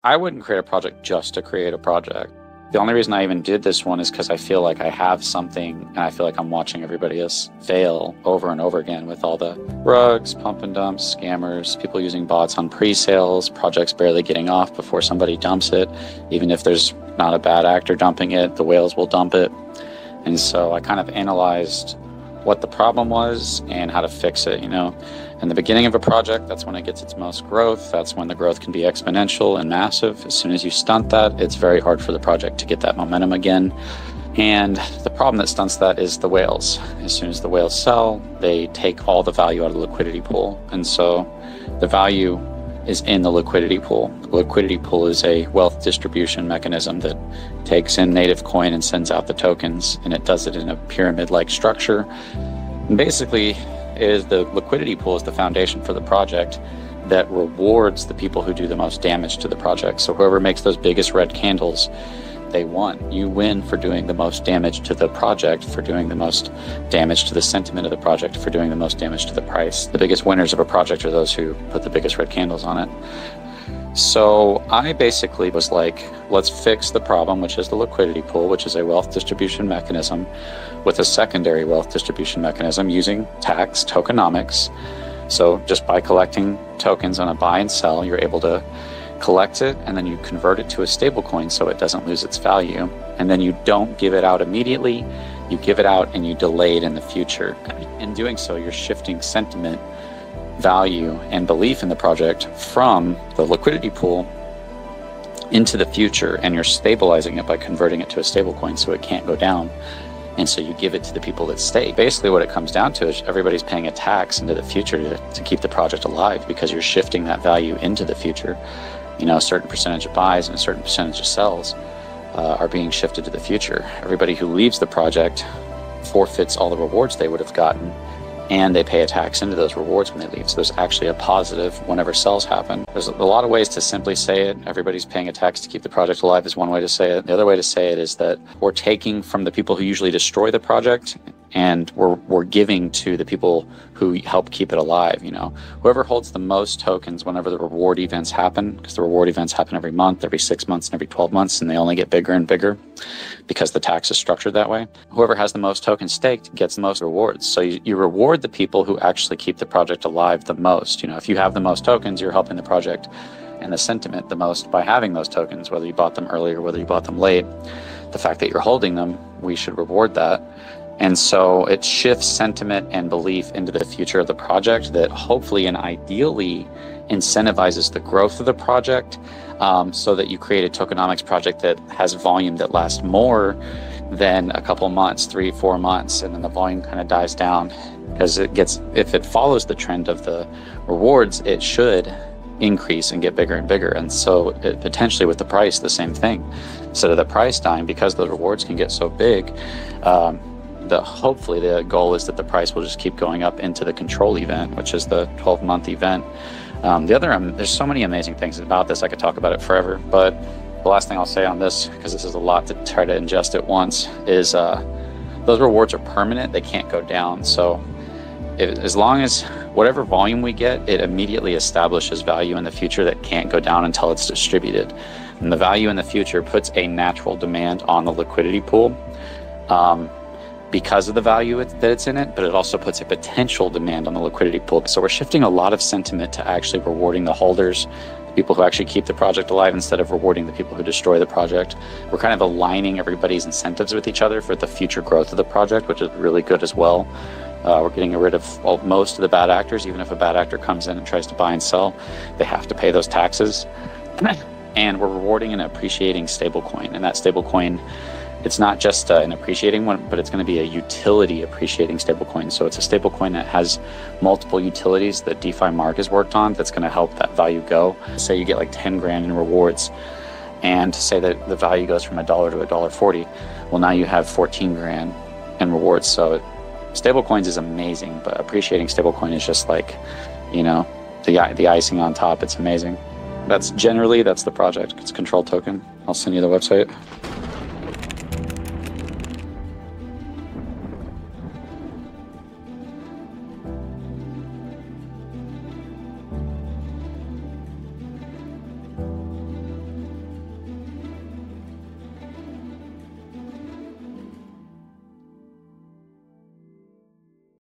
I wouldn't create a project just to create a project. The only reason I even did this one is because I feel like I have something and I feel like I'm watching everybody else fail over and over again with all the rugs, pump and dumps, scammers, people using bots on pre-sales, projects barely getting off before somebody dumps it. Even if there's not a bad actor dumping it, the whales will dump it. And so I kind of analyzed what the problem was and how to fix it, In the beginning of a project, that's when it gets its most growth. That's when the growth can be exponential and massive. As soon as you stunt that, it's very hard for the project to get that momentum again. And the problem that stunts that is the whales. As soon as the whales sell, they take all the value out of the liquidity pool. And so the value is in the liquidity pool. The liquidity pool is a wealth distribution mechanism that takes in native coin and sends out the tokens, and it does it in a pyramid-like structure. And basically, the liquidity pool is the foundation for the project that rewards the people who do the most damage to the project. So whoever makes those biggest red candles, they won. You win for doing the most damage to the project, for doing the most damage to the sentiment of the project, for doing the most damage to the price. The biggest winners of a project are those who put the biggest red candles on it. So I basically was like, let's fix the problem, which is the liquidity pool, which is a wealth distribution mechanism, with a secondary wealth distribution mechanism using tax tokenomics. So just by collecting tokens on a buy and sell, you're able to collect it, and then you convert it to a stable coin so it doesn't lose its value. And then you don't give it out immediately, you give it out and you delay it in the future. In doing so, you're shifting sentiment, value, and belief in the project from the liquidity pool into the future, and you're stabilizing it by converting it to a stable coin so it can't go down. And so you give it to the people that stay. Basically what it comes down to is everybody's paying a tax into the future to keep the project alive, because you're shifting that value into the future. A certain percentage of buys and a certain percentage of sells are being shifted to the future. Everybody who leaves the project forfeits all the rewards they would have gotten, and they pay a tax into those rewards when they leave. So there's actually a positive whenever sells happen. There's a lot of ways to simply say it. Everybody's paying a tax to keep the project alive is one way to say it. The other way to say it is that we're taking from the people who usually destroy the project, and we're giving to the people who help keep it alive. Whoever holds the most tokens whenever the reward events happen, because the reward events happen every month, every 6 months, and every 12 months, and they only get bigger and bigger because the tax is structured that way. Whoever has the most tokens staked gets the most rewards. So you reward the people who actually keep the project alive the most. If you have the most tokens, you're helping the project and the sentiment the most by having those tokens, whether you bought them early or whether you bought them late. The fact that you're holding them, we should reward that. And so it shifts sentiment and belief into the future of the project that hopefully and ideally incentivizes the growth of the project, so that you create a tokenomics project that has volume that lasts more than a couple months, 3-4 months, and then the volume kind of dies down. Because if it follows the trend of the rewards, it should increase and get bigger and bigger. And so potentially with the price, the same thing. Instead of the price dying, because the rewards can get so big, hopefully the goal is that the price will just keep going up into the control event, which is the 12-month event. There's so many amazing things about this. I could talk about it forever, but the last thing I'll say on this, because this is a lot to try to ingest at once, is those rewards are permanent. They can't go down. So as long as whatever volume we get, it immediately establishes value in the future that can't go down until it's distributed. And the value in the future puts a natural demand on the liquidity pool, because of the value that it's in it, but it also puts a potential demand on the liquidity pool. So we're shifting a lot of sentiment to actually rewarding the holders, the people who actually keep the project alive, instead of rewarding the people who destroy the project. We're kind of aligning everybody's incentives with each other for the future growth of the project, which is really good as well. We're getting rid of most of the bad actors. Even if a bad actor comes in and tries to buy and sell, they have to pay those taxes. And we're rewarding an appreciating stablecoin, and that stablecoin, it's not just an appreciating one, but it's going to be a utility appreciating stablecoin. So it's a stablecoin that has multiple utilities that DeFi Mark has worked on that's going to help that value go. Say you get like 10 grand in rewards, and say that the value goes from $1 to $1.40. Well, now you have 14 grand in rewards. So stablecoins is amazing, but appreciating stablecoin is just like, the icing on top. It's amazing. That's the project. It's a control token. I'll send you the website.